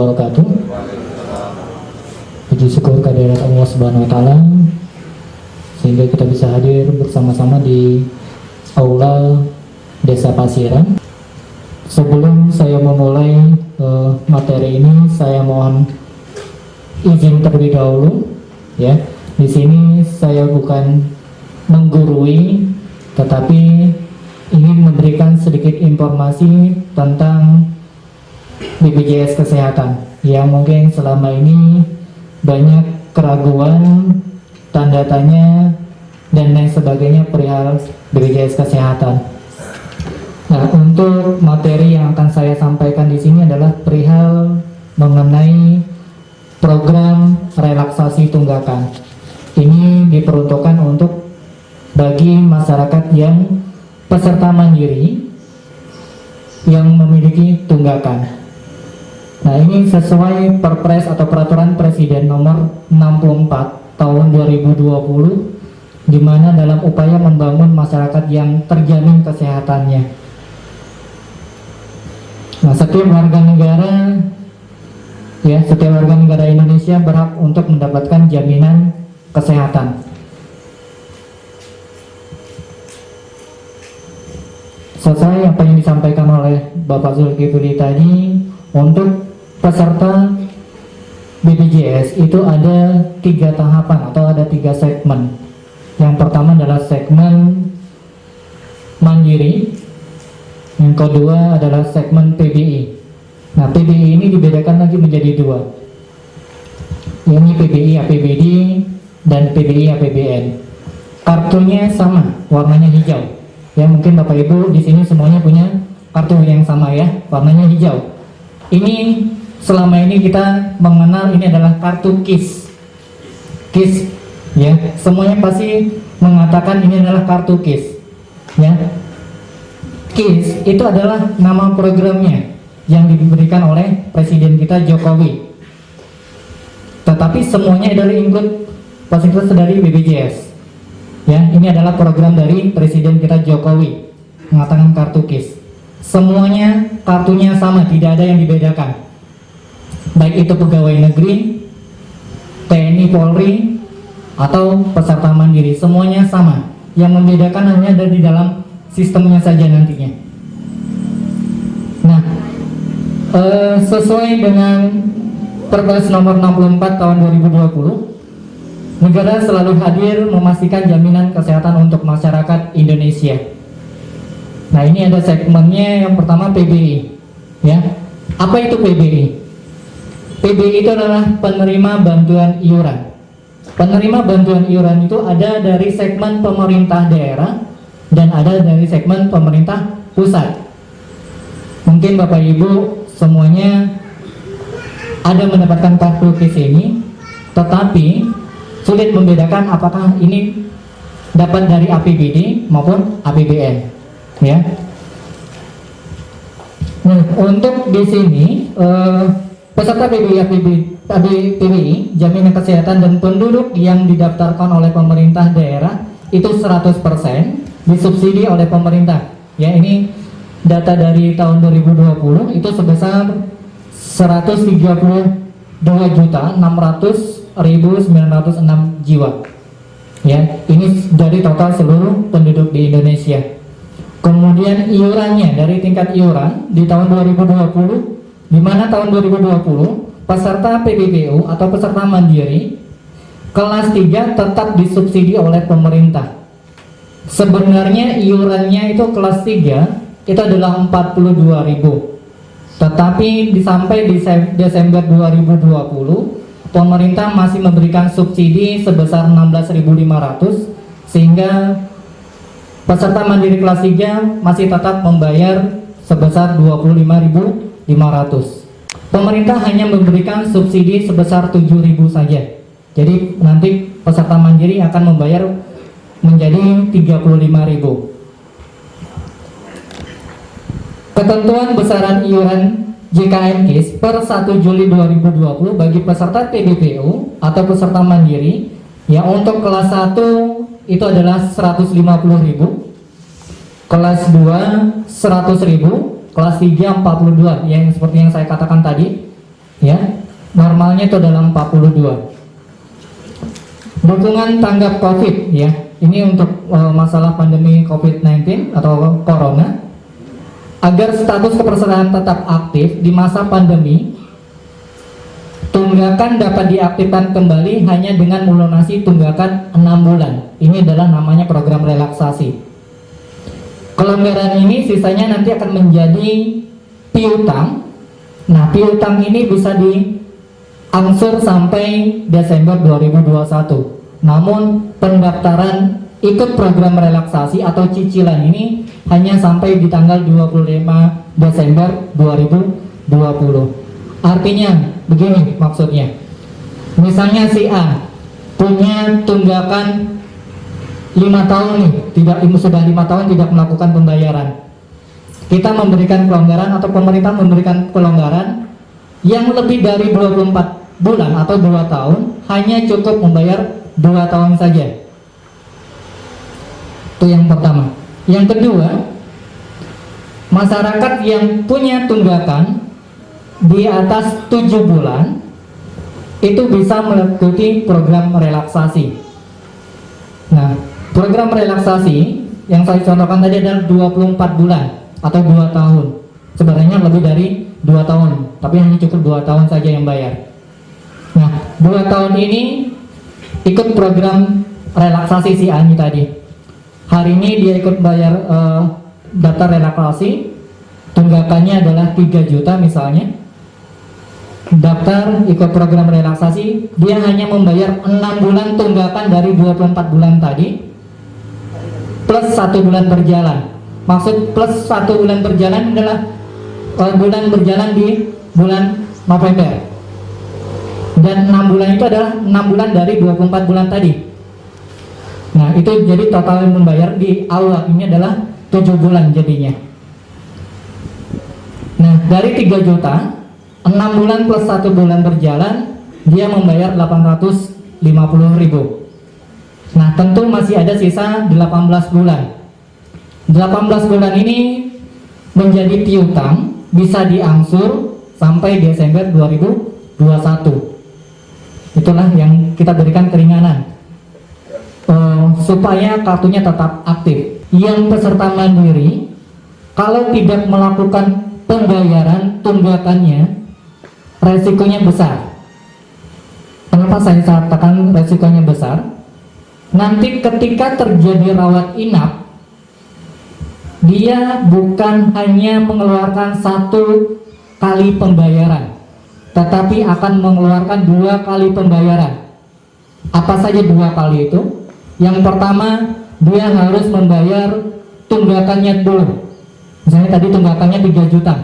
wabarakatuh. Puji syukur kehadirat Allah Subhanahu wa taala sehingga kita bisa hadir bersama-sama di aula Desa Pasiran. Sebelum saya memulai materi ini, saya mohon izin terlebih dahulu ya. Di sini saya bukan menggurui, tetapi ingin memberikan sedikit informasi tentang BPJS Kesehatan yang mungkin selama ini banyak keraguan, tanda tanya, dan lain sebagainya perihal BPJS Kesehatan. Nah, untuk materi yang akan saya sampaikan di sini adalah perihal mengenai program relaksasi tunggakan. Ini diperuntukkan untuk bagi masyarakat yang peserta mandiri yang memiliki tunggakan. Nah, ini sesuai Perpres atau Peraturan Presiden nomor 64 tahun 2020, di mana dalam upaya membangun masyarakat yang terjamin kesehatannya. Nah, setiap warga negara Indonesia berhak untuk mendapatkan jaminan kesehatan. Sesuai apa yang disampaikan oleh Bapak Zulkifli tadi, untuk peserta BPJS itu ada 3 tahapan atau ada 3 segmen. Yang pertama adalah segmen mandiri, yang kedua adalah segmen PBI. Nah, PBI ini dibedakan lagi menjadi 2. Ini PBI APBD dan PBI APBN. Kartunya sama, warnanya hijau. Ya, mungkin Bapak Ibu di sini semuanya punya kartu yang sama ya, warnanya hijau. Ini selama ini kita mengenal ini adalah kartu KIS. KIS ya, semuanya pasti mengatakan ini adalah kartu KIS. Ya. KIS itu adalah nama programnya yang diberikan oleh Presiden kita Jokowi. Tetapi semuanya adalah include fasilitas dari BPJS. Ya, ini adalah program dari Presiden kita Jokowi mengatakan kartu KIS. Semuanya kartunya sama, tidak ada yang dibedakan. Baik itu pegawai negeri, TNI, Polri, atau peserta mandiri, semuanya sama. Yang membedakan hanya ada di dalam sistemnya saja nantinya. Nah, sesuai dengan Perpres nomor 64 tahun 2020, negara selalu hadir memastikan jaminan kesehatan untuk masyarakat Indonesia. Nah, ini ada segmennya. Yang pertama PBI. Ya, apa itu PBI? PBI itu adalah penerima bantuan iuran. Penerima bantuan iuran itu ada dari segmen pemerintah daerah dan ada dari segmen pemerintah pusat. Mungkin Bapak Ibu semuanya ada mendapatkan kartu KIS ini, tetapi sulit membedakan apakah ini dapat dari APBD maupun APBN, ya. Nah, untuk di sini peserta PBI, jaminan kesehatan dan penduduk yang didaftarkan oleh pemerintah daerah itu 100% disubsidi oleh pemerintah. Ya, ini data dari tahun 2020 itu sebesar 132.600.906 jiwa. Ya, ini dari total seluruh penduduk di Indonesia. Kemudian iurannya dari tingkat iuran di tahun 2020, di mana tahun 2020 peserta PPPU atau peserta mandiri kelas 3 tetap disubsidi oleh pemerintah. Sebenarnya iurannya itu kelas 3 itu adalah 42.000. Tetapi sampai di Desember 2020 pemerintah masih memberikan subsidi sebesar 16.500 sehingga peserta mandiri kelas 3 masih tetap membayar sebesar 25.500. Pemerintah hanya memberikan subsidi sebesar 7.000 saja. Jadi nanti peserta mandiri akan membayar menjadi 35.000. Ketentuan besaran iuran JKN KIS per 1 Juli 2020 bagi peserta PBPU atau peserta mandiri ya, untuk kelas 1 itu adalah 150.000, kelas 2 100.000, kelas 3 42, yang seperti yang saya katakan tadi. ya, normalnya itu adalah 42. Dukungan tanggap COVID, ya, ini untuk masalah pandemi COVID-19 atau corona, agar status kepesertaan tetap aktif di masa pandemi. Tunggakan dapat diaktifkan kembali hanya dengan melunasi tunggakan 6 bulan. Ini adalah namanya program relaksasi. Kelonggaran ini sisanya nanti akan menjadi piutang. Nah, piutang ini bisa diangsur sampai Desember 2021. Namun pendaftaran ikut program relaksasi atau cicilan ini hanya sampai di tanggal 25 Desember 2020. Artinya begini maksudnya, misalnya si A punya tunggakan 5 tahun nih, sudah 5 tahun tidak melakukan pembayaran. Kita memberikan kelonggaran atau pemerintah memberikan kelonggaran yang lebih dari 24 bulan atau 2 tahun, hanya cukup membayar 2 tahun saja. Itu yang pertama. Yang kedua, masyarakat yang punya tunggakan di atas 7 bulan itu bisa mengikuti program relaksasi. Nah, program relaksasi yang saya contohkan tadi adalah 24 bulan atau 2 tahun. Sebenarnya lebih dari 2 tahun, tapi hanya cukup 2 tahun saja yang bayar. Nah, 2 tahun ini ikut program relaksasi si Ani tadi. Hari ini dia ikut bayar daftar relaksasi, tunggakannya adalah 3 juta misalnya. Daftar ikut program relaksasi, dia hanya membayar 6 bulan tunggakan dari 24 bulan tadi plus 1 bulan berjalan. Maksud plus 1 bulan berjalan adalah bulan berjalan di bulan November, dan 6 bulan itu adalah 6 bulan dari 24 bulan tadi. Nah, itu jadi total membayar di awal ini adalah 7 bulan jadinya. Nah, dari 3 juta, 6 bulan plus 1 bulan berjalan, dia membayar 850.000. Nah, tentu masih ada sisa 18 bulan. 18 bulan ini menjadi piutang, bisa diangsur sampai Desember 2021. Itulah yang kita berikan keringanan supaya kartunya tetap aktif. Yang peserta mandiri, kalau tidak melakukan pembayaran tunggakannya, resikonya besar. Kenapa saya katakan resikonya besar? Nanti ketika terjadi rawat inap, dia bukan hanya mengeluarkan 1 kali pembayaran, tetapi akan mengeluarkan 2 kali pembayaran. Apa saja 2 kali itu? Yang pertama, dia harus membayar tunggakannya dulu. Misalnya tadi tunggakannya 3 juta.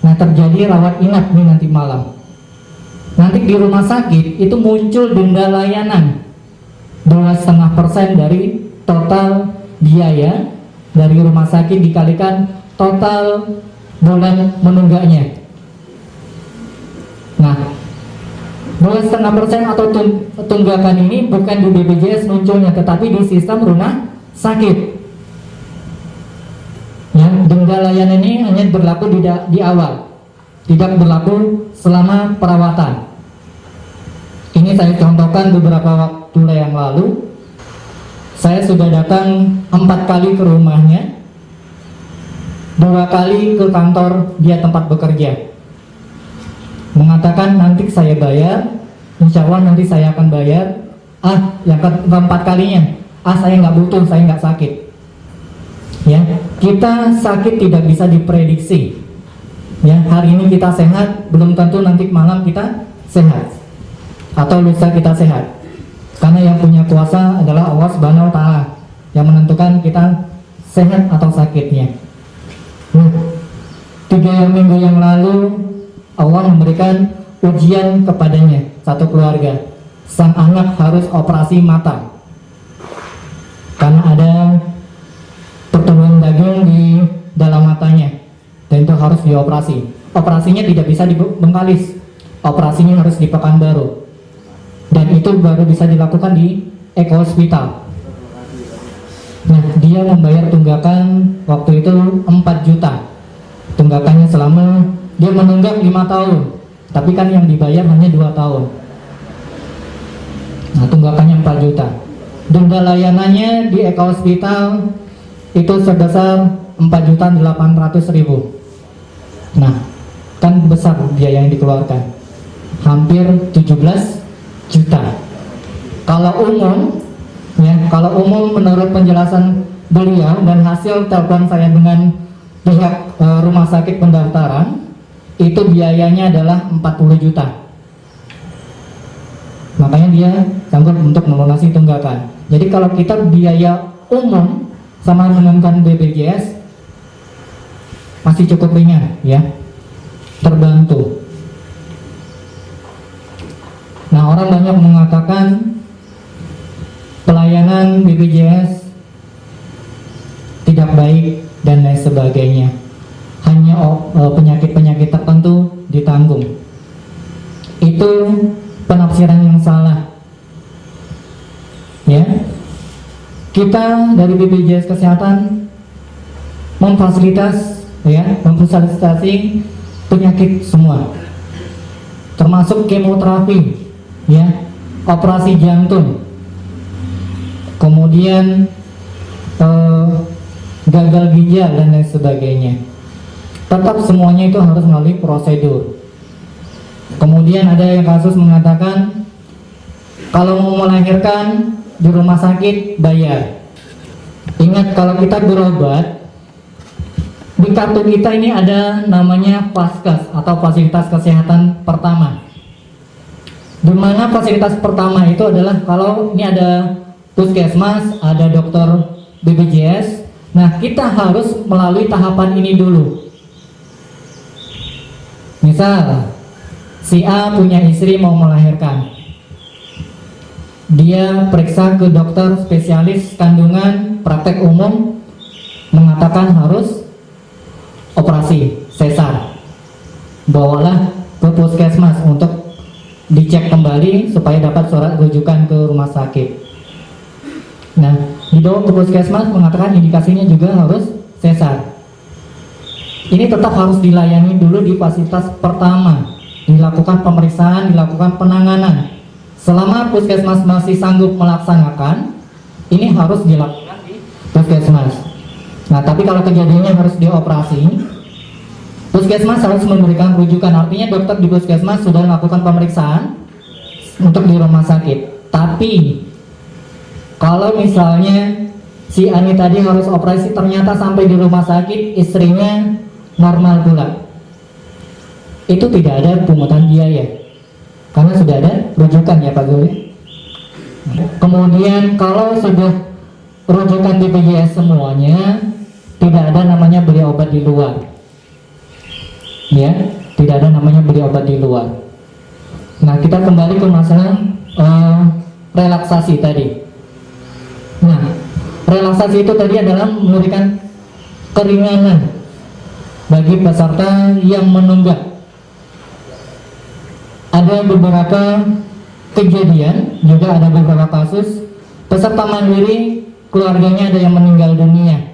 Nah, terjadi rawat inap nih nanti malam. Nanti di rumah sakit itu muncul denda layanan 2,5% dari total biaya dari rumah sakit dikalikan total bulan menunggaknya. Nah, 2,5% atau tunggakan ini bukan di BPJS munculnya, tetapi di sistem rumah sakit. Ya, denda layanan ini hanya berlaku di awal, tidak berlaku selama perawatan. Ini saya contohkan beberapa waktu yang lalu. Saya sudah datang 4 kali ke rumahnya, 2 kali ke kantor dia tempat bekerja. Mengatakan nanti saya bayar, insya Allah nanti saya akan bayar. Yang keempat kalinya, saya nggak butuh, saya nggak sakit. Ya, kita sakit tidak bisa diprediksi. Ya, hari ini kita sehat, belum tentu nanti malam kita sehat atau lusa kita sehat. Karena yang punya kuasa adalah Allah Subhanahu wa Ta'ala yang menentukan kita sehat atau sakitnya. Nah, 3 minggu yang lalu Allah memberikan ujian kepadanya, satu keluarga. Sang anak harus operasi mata karena ada pertumbuhan daging di dalam matanya, dan itu harus dioperasi. Operasinya tidak bisa di Bengkalis, operasinya harus di Pekanbaru, dan itu baru bisa dilakukan di Eko Hospital. Nah, dia membayar tunggakan waktu itu 4 juta tunggakannya selama dia menunggak 5 tahun. tapi kan yang dibayar hanya 2 tahun. Nah, tunggakannya 4 juta. Denda layanannya di Eka Hospital itu sebesar 4.800.000. Nah, kan besar biaya yang dikeluarkan, hampir 17 juta. Kalau umum, kalau umum menurut penjelasan beliau dan hasil telepon saya dengan pihak rumah sakit pendaftaran, itu biayanya adalah 40 juta. Makanya dia sanggup untuk melunasi tunggakan. Jadi kalau kita biaya umum sama dengan BPJS masih cukup ringan, ya, terbantu. Nah, orang banyak mengatakan pelayanan BPJS tidak baik dan lain sebagainya. Hanya penyakit-penyakit tertentu ditanggung. Itu penafsiran yang salah. Ya, kita dari BPJS Kesehatan memfasilitasi penyakit semua, termasuk kemoterapi, ya, operasi jantung, kemudian gagal ginjal dan lain sebagainya. Tetap semuanya itu harus melalui prosedur. Kemudian ada yang kasus mengatakan kalau mau melahirkan di rumah sakit bayar. Ingat, kalau kita berobat di kartu kita ini ada namanya Paskes atau fasilitas kesehatan pertama. Di mana fasilitas pertama itu adalah kalau ini ada puskesmas, ada dokter BPJS. Nah, kita harus melalui tahapan ini dulu. Misal si A punya istri mau melahirkan, dia periksa ke dokter spesialis kandungan praktek umum, mengatakan harus operasi sesar. Bawalah ke puskesmas untuk dicek kembali supaya dapat surat rujukan ke rumah sakit. Nah, dibawa ke puskesmas mengatakan indikasinya juga harus sesar. Ini tetap harus dilayani dulu di fasilitas pertama, dilakukan pemeriksaan, dilakukan penanganan. Selama puskesmas masih sanggup melaksanakan, ini harus dilakukan di puskesmas. Nah, tapi kalau kejadiannya harus dioperasi, puskesmas harus memberikan rujukan. Artinya dokter di puskesmas sudah melakukan pemeriksaan untuk di rumah sakit. Tapi kalau misalnya si Ani tadi harus operasi, ternyata sampai di rumah sakit istrinya normal pula, itu tidak ada pungutan biaya karena sudah ada rujukan, ya Pak Zul. Kemudian kalau sudah rujukan BPJS semuanya, tidak ada namanya beli obat di luar, ya, tidak ada namanya beli obat di luar. Nah, kita kembali ke masalah relaksasi tadi. Nah, relaksasi itu tadi adalah memberikan keringanan bagi peserta yang menunggak. Ada beberapa kejadian, juga ada beberapa kasus peserta mandiri keluarganya ada yang meninggal dunia.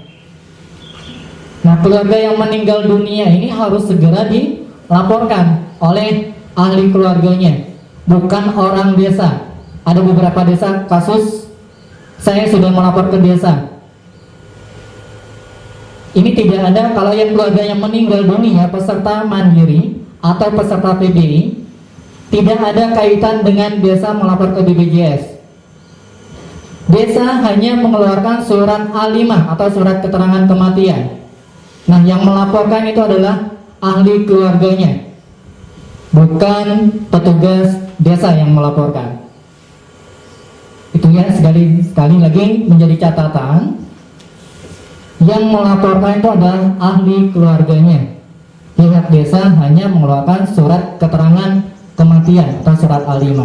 Nah, keluarga yang meninggal dunia ini harus segera dilaporkan oleh ahli keluarganya, bukan orang desa. Ada beberapa desa kasus saya sudah melapor ke desa. Ini tidak ada, kalau yang keluarga yang meninggal dunia peserta mandiri atau peserta PBI, tidak ada kaitan dengan desa melapor ke BPJS. Desa hanya mengeluarkan surat A5 atau surat keterangan kematian. Nah, yang melaporkan itu adalah ahli keluarganya, bukan petugas desa yang melaporkan. Itu ya, sekali lagi menjadi catatan, yang melaporkan itu adalah ahli keluarganya. Pihak desa hanya mengeluarkan surat keterangan kematian atau surat A5.